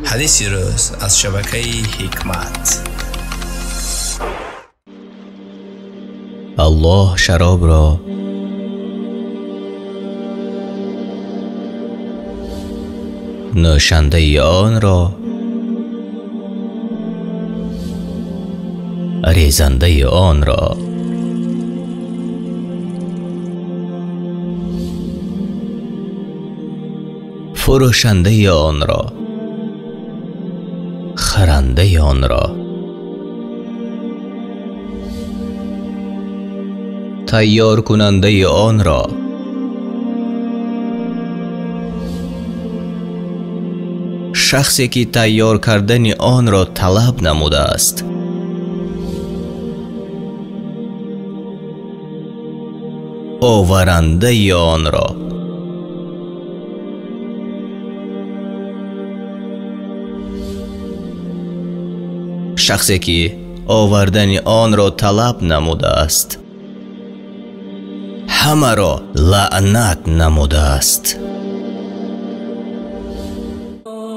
حدیثی روز از شبکه حکمت. الله شراب را نوشنده آن را ریزنده آن را فروشنده آن را خرنده آن را تیار کننده آن را شخصی که تیار کردن آن را طلب نموده است. آورنده آن را شخصی که آوردن آن را طلب نموده است همه را لعنت نموده است.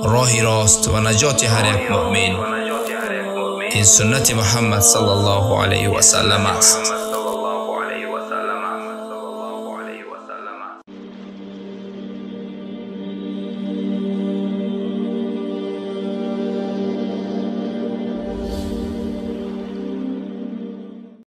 راهی راست و نجات هر یک مؤمن این سنت محمد صلی الله علیه و سلم است.